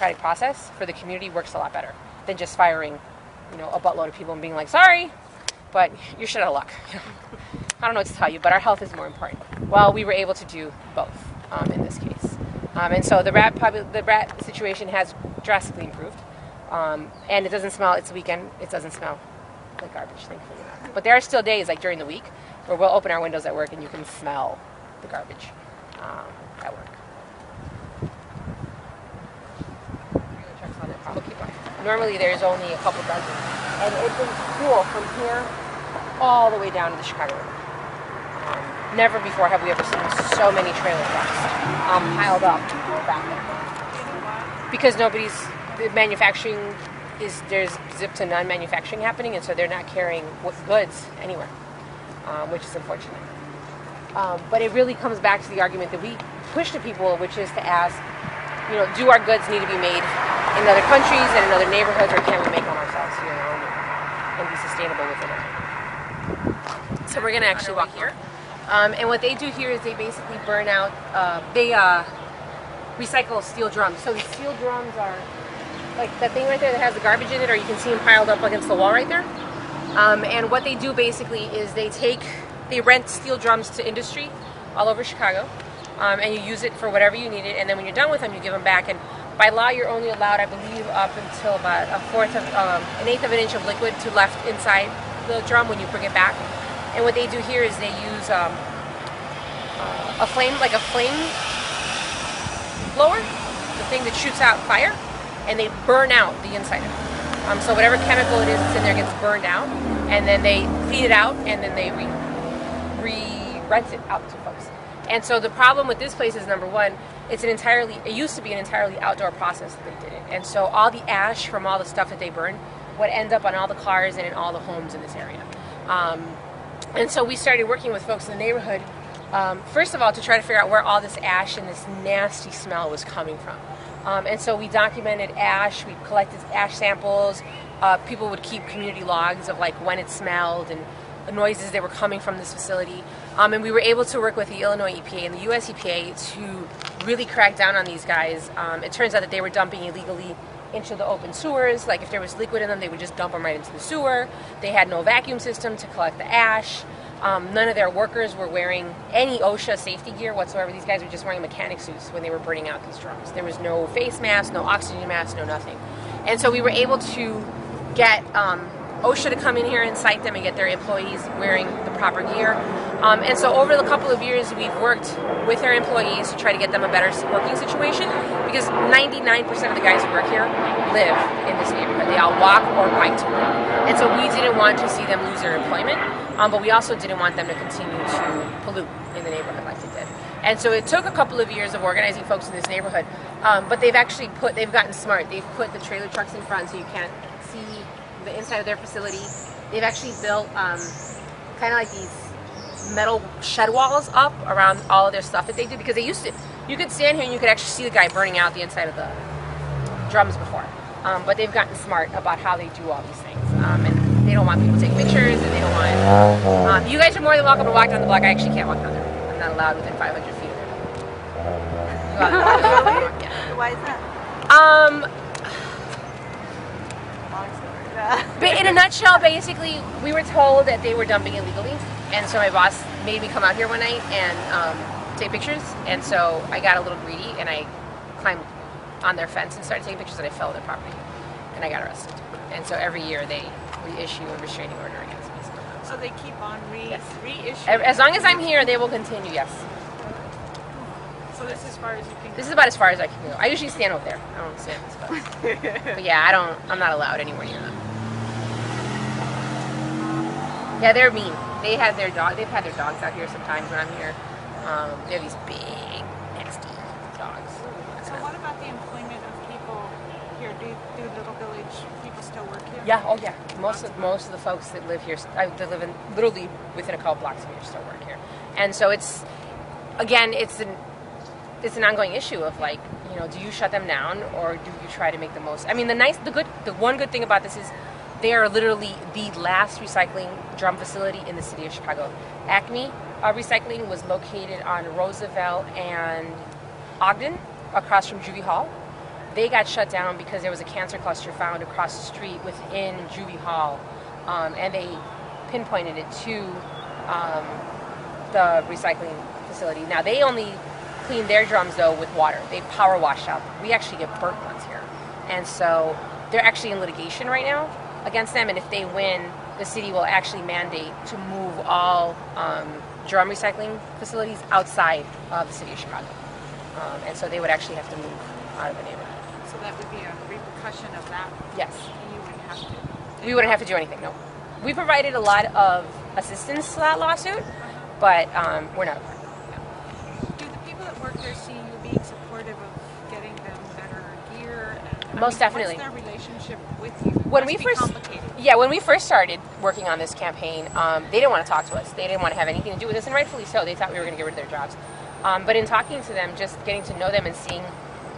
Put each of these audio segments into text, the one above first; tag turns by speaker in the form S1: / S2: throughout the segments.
S1: democratic process for the community works a lot better than just firing, a buttload of people and being like, sorry, but you're shit out of luck. I don't know what to tell you, but our health is more important. Well, we were able to do both in this case. And so the rat situation has drastically improved. And it doesn't smell, it's a weekend, it doesn't smell like garbage, thankfully enough. But there are still days, like during the week, where we'll open our windows at work and you can smell the garbage at work. Normally there's only a couple dozen. And it's been cool from here all the way down to the Chicago River. Never before have we ever seen so many trailer trucks piled up back there. Because the manufacturing there's zip to none manufacturing happening, and so they're not carrying goods anywhere, which is unfortunate. But it really comes back to the argument that we push to people, which is to ask, do our goods need to be made in other countries and in other neighborhoods, or can we make them ourselves here and be sustainable within it? So we're going to actually walk here. And what they do here is they basically burn out, they recycle steel drums. So these steel drums are like that thing right there that has the garbage in it, or you can see them piled up against the wall right there. And what they do basically is they rent steel drums to industry all over Chicago, and you use it for whatever you need it, and then when you're done with them, you give them back. And by law, you're only allowed, I believe, up until about an eighth of an inch of liquid to left inside the drum when you bring it back. And what they do here is they use a flame blower, the thing that shoots out fire, and they burn out the inside of it. So whatever chemical it is that's in there gets burned out, and then they clean it out, and then they re-rent it out to folks. And so the problem with this place is, number one, it used to be an entirely outdoor process that they did it. And so all the ash from all the stuff that they burn would end up on all the cars and in all the homes in this area. And so we started working with folks in the neighborhood, first of all, to try to figure out where all this ash and this nasty smell was coming from. And so we documented ash, we collected ash samples, people would keep community logs of like when it smelled and the noises that were coming from this facility. And we were able to work with the Illinois EPA and the US EPA to really crack down on these guys. It turns out that they were dumping illegally into the open sewers. Like if there was liquid in them, they would just dump them right into the sewer. They had no vacuum system to collect the ash. None of their workers were wearing any OSHA safety gear whatsoever. These guys were just wearing mechanic suits when they were burning out these drums. There was no face mask, no oxygen mask, no nothing. And so we were able to get OSHA to come in here and cite them and get their employees wearing the proper gear. And so over the couple of years, we've worked with their employees to try to get them a better working situation, because 99% of the guys who work here live in this neighborhood. They all walk or bike to work. And so we didn't want to see them lose their employment, but we also didn't want them to continue to pollute in the neighborhood like they did. And so it took a couple of years of organizing folks in this neighborhood, but they've gotten smart. They've put the trailer trucks in front so you can't see the inside of their facility. They've actually built kind of like these metal shed walls up around all of their stuff that they do, because they used to, you could stand here and you could actually see the guy burning out the inside of the drums before. But they've gotten smart about how they do all these things. And they don't want people to take pictures, and they don't want... you guys are more than welcome to walk down the block. I actually can't walk down there. I'm not allowed within 500 feet of there.
S2: Yeah. Why is that?
S1: But in a nutshell, basically, we were told that they were dumping illegally, and so my boss made me come out here one night and take pictures, and so I got a little greedy, and I climbed on their fence and started taking pictures, and I fell on their property, and I got arrested. And so every year they reissue a restraining order against me.
S2: So they keep on reissuing?
S1: As long as I'm here, they will continue, yes.
S2: So this is as far as you can go?
S1: This is about as far as I can go. I usually stand over there. I don't stand this far. But yeah, I'm not allowed anywhere near them. Yeah, they're mean. They've had their dogs out here sometimes when I'm here. They're these big, nasty dogs.
S2: So what about the employment of people here? Do Little Village people still work here?
S1: Yeah, oh yeah. Most of the folks that live here, that live in literally within a couple blocks of here, still work here. And so it's an ongoing issue of like, do you shut them down or do you try to make the most? I mean, the one good thing about this is they are literally the last recycling drum facility in the city of Chicago. Acme Recycling was located on Roosevelt and Ogden, across from Juvie Hall. they got shut down because there was a cancer cluster found across the street within Juvie Hall, and they pinpointed it to the recycling facility. Now, they only clean their drums, though, with water. They power wash out. We actually get burnt ones here. And so they're actually in litigation right now against them, and if they win, the city will actually mandate to move all drum recycling facilities outside of the city of Chicago. And so they would actually have to move out of the neighborhood.
S2: So that would be a repercussion of that?
S1: Yes.
S2: And you wouldn't have to?
S1: We wouldn't have to do anything, no. We provided a lot of assistance to that lawsuit, but we're not a part of it.
S2: Do the people that work there see you being supportive of getting them better gear? And,
S1: Most definitely.
S2: What's their relationship with you?
S1: When
S2: Must
S1: we
S2: be
S1: first,
S2: complicated.
S1: yeah, when we first started working on this campaign, they didn't want to talk to us. They didn't want to have anything to do with us, and rightfully so. They thought we were going to get rid of their jobs. But in talking to them, just getting to know them and seeing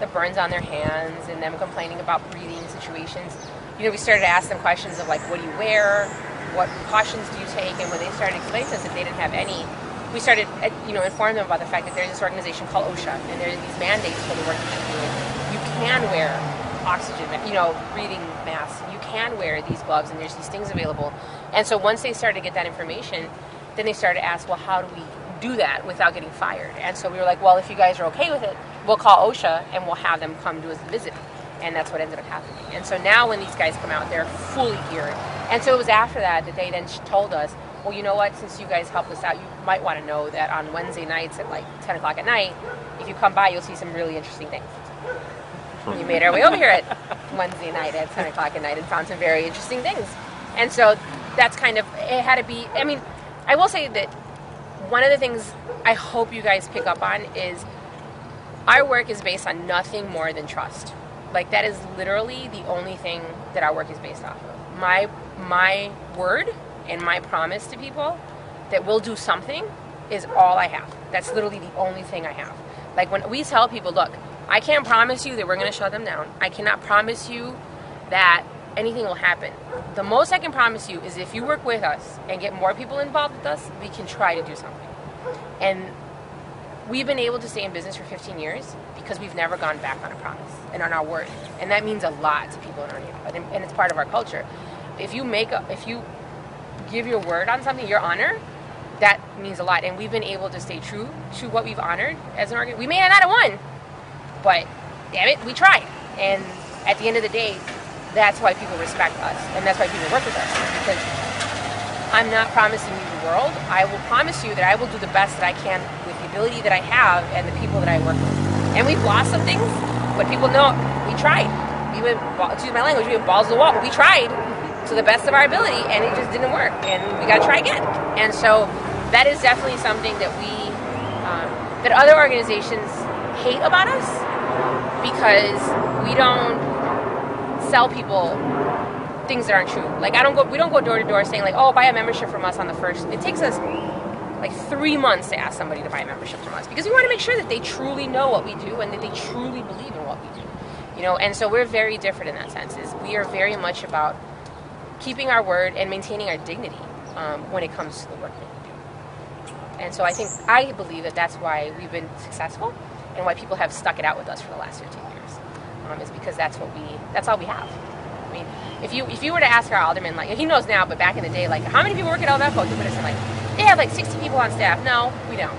S1: the burns on their hands and them complaining about breathing situations, we started to ask them questions of like, what do you wear? What precautions do you take? And when they started explaining to us that they didn't have any, we started, informing them about the fact that there's this organization called OSHA, and there's these mandates for the work that you're doing. You can wear oxygen, breathing masks. You can wear these gloves, and there's these things available. And so once they started to get that information, then they started to ask, well, how do we do that without getting fired? And so we were like, well, if you guys are okay with it, we'll call OSHA and we'll have them come do us a visit. And that's what ended up happening. And so now when these guys come out, they're fully geared. And so it was after that they then told us, well, you know what, since you guys helped us out, you might want to know that on Wednesday nights at like 10 o'clock at night, if you come by, you'll see some really interesting things. We made our way over here at Wednesday night at 10 o'clock at night and found some very interesting things. And so that's kind of, it had to be, I will say that one of the things I hope you guys pick up on is our work is based on nothing more than trust. Like, that is literally the only thing that our work is based off of. My word and my promise to people that we'll do something is all I have. That's literally the only thing I have. Like, when we tell people, look, I can't promise you that we're going to shut them down. I cannot promise you that anything will happen. The most I can promise you is if you work with us and get more people involved with us, we can try to do something. And we've been able to stay in business for 15 years because we've never gone back on a promise and on our word. And that means a lot to people in our neighborhood, and it's part of our culture. If you give your word on something, your honor, that means a lot. And we've been able to stay true to what we've honored as an organization. We may not have won, but damn it, we tried. And at the end of the day, that's why people respect us, and that's why people work with us. Because I'm not promising you the world. I will promise you that I will do the best that I can with the ability that I have and the people that I work with. And we've lost some things, but people know we tried. Excuse my language, we have balls to the wall, but we tried to the best of our ability, and it just didn't work, and we got to try again. And so that is definitely something that that other organizations hate about us, because we don't sell people things that aren't true. Like, we don't go door to door saying like, oh, buy a membership from us on the first. It takes us like 3 months to ask somebody to buy a membership from us, because we want to make sure that they truly know what we do and that they truly believe in what we do. And so we're very different in that sense. We are very much about keeping our word and maintaining our dignity when it comes to the work that we do. And so I believe that that's why we've been successful and why people have stuck it out with us for the last 15 years. Is because that's all we have. I mean, if you were to ask our alderman, like, he knows now, but back in the day, like, how many people work at LVEJO? He put us in, like, they have like 60 people on staff. No, we don't.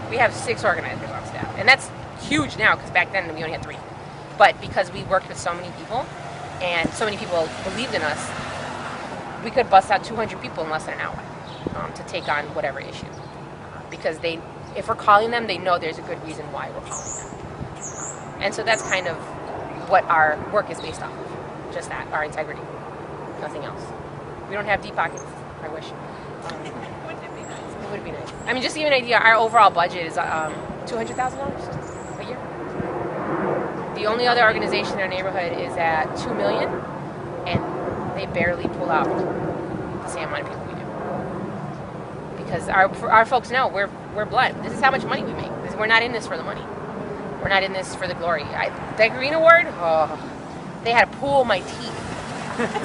S1: We have 6 organizers on staff, and that's huge now, because back then we only had 3. But because we worked with so many people and so many people believed in us, we could bust out 200 people in less than an hour to take on whatever issue. Because if we're calling them, they know there's a good reason why we're calling them. And so that's kind of what our work is based off of. Just that, our integrity. Nothing else. We don't have deep pockets. I wish.
S2: Wouldn't it be nice?
S1: It would be nice. I mean, just to give you an idea, our overall budget is $200,000 a year. The only other organization in our neighborhood is at $2 million, and they barely pull out the same amount of people we do. Because our folks know we're blood. This is how much money we make. We're not in this for the money. We're not in this for the glory. That green award, they had to pull my teeth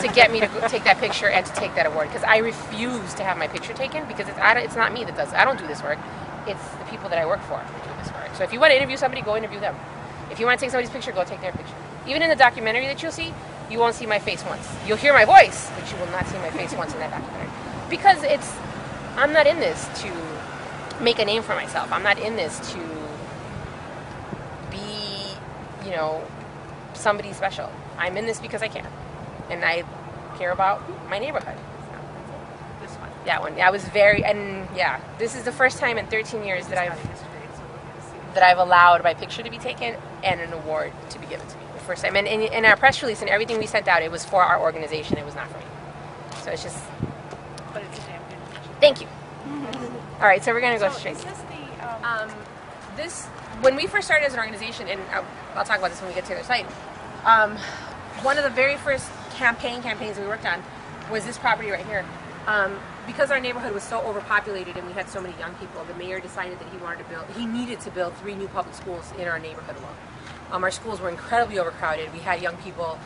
S1: to get me to take that picture and to take that award, because I refuse to have my picture taken, because it's not me that does it. I don't do this work. It's the people that I work for who do this work. So if you want to interview somebody, go interview them. If you want to take somebody's picture, go take their picture. Even in the documentary that you'll see, you won't see my face once. You'll hear my voice, but you will not see my face once in that documentary. Because I'm not in this to make a name for myself. I'm not in this to be, somebody special. I'm in this because I can. And I care about my neighborhood.
S2: This one.
S1: That one. I was this is the first time in 13 years that I've allowed my picture to be taken and an award to be given to me. The first time. And in our press release and everything we sent out, it was for our organization. It was not for me. So it's just...
S2: But it's a damn good picture.
S1: Thank you. All right, so we're going to go straight.
S2: Is this
S1: This, when we first started as an organization, and I'll talk about this when we get to the other site, one of the very first campaigns we worked on was this property right here. Because our neighborhood was so overpopulated and we had so many young people, the mayor decided that he needed to build 3 new public schools in our neighborhood alone. Our schools were incredibly overcrowded. We had young people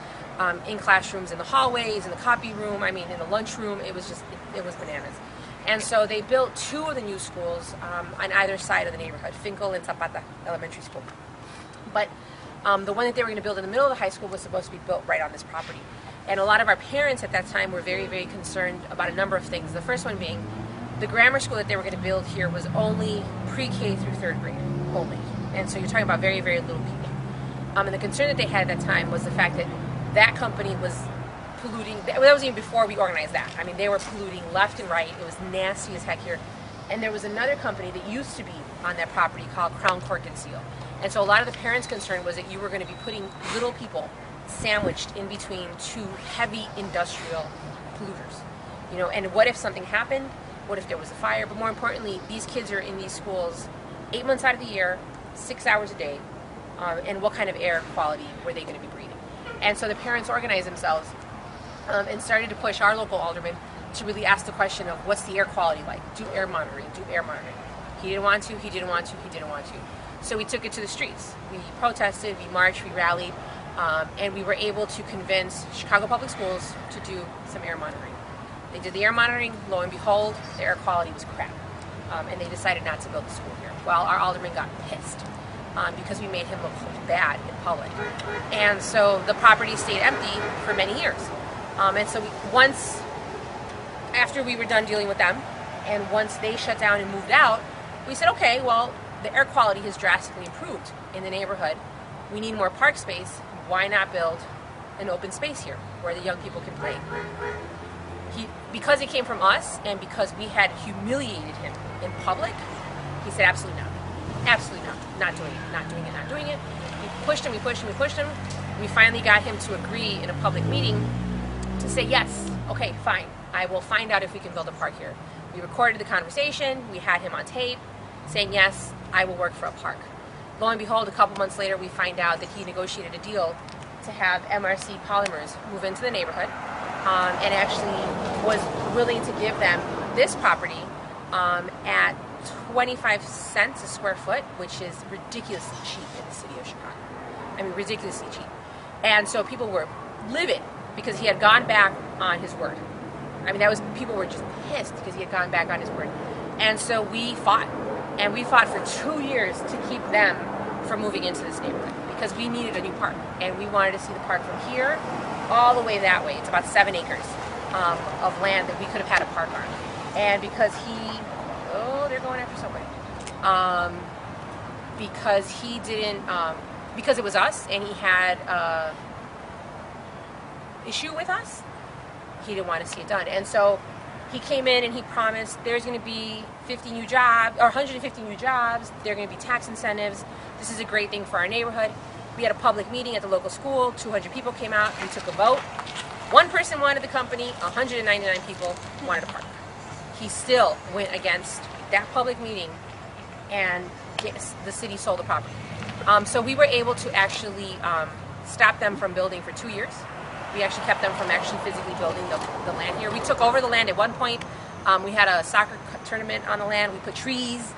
S1: in classrooms, in the hallways, in the copy room, in the lunchroom. It was bananas. And so they built 2 of the new schools on either side of the neighborhood, Finkel and Zapata Elementary School. But the one that they were going to build in the middle of the high school was supposed to be built right on this property. And a lot of our parents at that time were very, very concerned about a number of things. The first one being the grammar school that they were going to build here was only pre-K through 3rd grade, only. And so you're talking about very, very little people. And the concern that they had at that time was the fact that that company was polluting. That was even before we organized that. They were polluting left and right. It was nasty as heck here. And there was another company that used to be on that property called Crown Cork and Seal. And so a lot of the parents' concern was that you were going to be putting little people sandwiched in between 2 heavy industrial polluters. And what if something happened? What if there was a fire? But more importantly, these kids are in these schools 8 months out of the year, 6 hours a day, and what kind of air quality were they going to be breathing? And so the parents organized themselves and started to push our local alderman to really ask the question of what's the air quality like? Do air monitoring. He didn't want to, he didn't want to, he didn't want to. So we took it to the streets. We protested, we marched, we rallied, and we were able to convince Chicago Public Schools to do some air monitoring. They did the air monitoring, lo and behold, the air quality was crap. And they decided not to build the school here. Well, our alderman got pissed because we made him look bad in public. And so the property stayed empty for many years. And so after we were done dealing with them, and once they shut down and moved out, we said, okay, well, the air quality has drastically improved in the neighborhood. We need more park space. Why not build an open space here where the young people can play? Because it came from us and because we had humiliated him in public, he said, absolutely not. Absolutely not doing it. We pushed him. We finally got him to agree in a public meeting to say, yes, okay, fine. I will find out if we can build a park here. We recorded the conversation. We had him on tape saying, yes, I will work for a park. Lo and behold, a couple months later, we find out that he negotiated a deal to have MRC Polymers move into the neighborhood and actually was willing to give them this property at 25 cents a square foot, which is ridiculously cheap in the city of Chicago. Ridiculously cheap. And so people were livid because he had gone back on his word. People were just pissed because he had gone back on his word. And so we fought. And we fought for 2 years to keep them from moving into this neighborhood because we needed a new park. And we wanted to see the park from here all the way that way. It's about 7 acres of land that we could have had a park on. And because they're going after somebody. Because it was us and he had issue with us, he didn't want to see it done. And so he came in and he promised there's going to be 50 new jobs, or 150 new jobs. There are going to be tax incentives. This is a great thing for our neighborhood. We had a public meeting at the local school. 200 people came out. We took a vote. 1 person wanted the company. 199 people wanted a park. He still went against that public meeting, and the city sold the property. So we were able to actually stop them from building for 2 years. We actually kept them from actually physically building the land here. We took over the land at one point. We had a soccer tournament on the land. We put trees.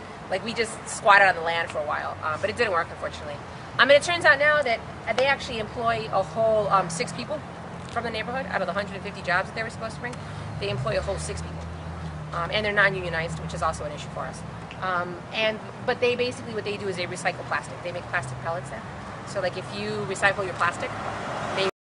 S1: We just squatted on the land for a while. But it didn't work, unfortunately. It turns out now that they actually employ a whole 6 people from the neighborhood out of the 150 jobs that they were supposed to bring. They employ a whole 6 people. And they're non-unionized, which is also an issue for us. But they basically, what they do is they recycle plastic. They make plastic pellets there. So like if you recycle your plastic,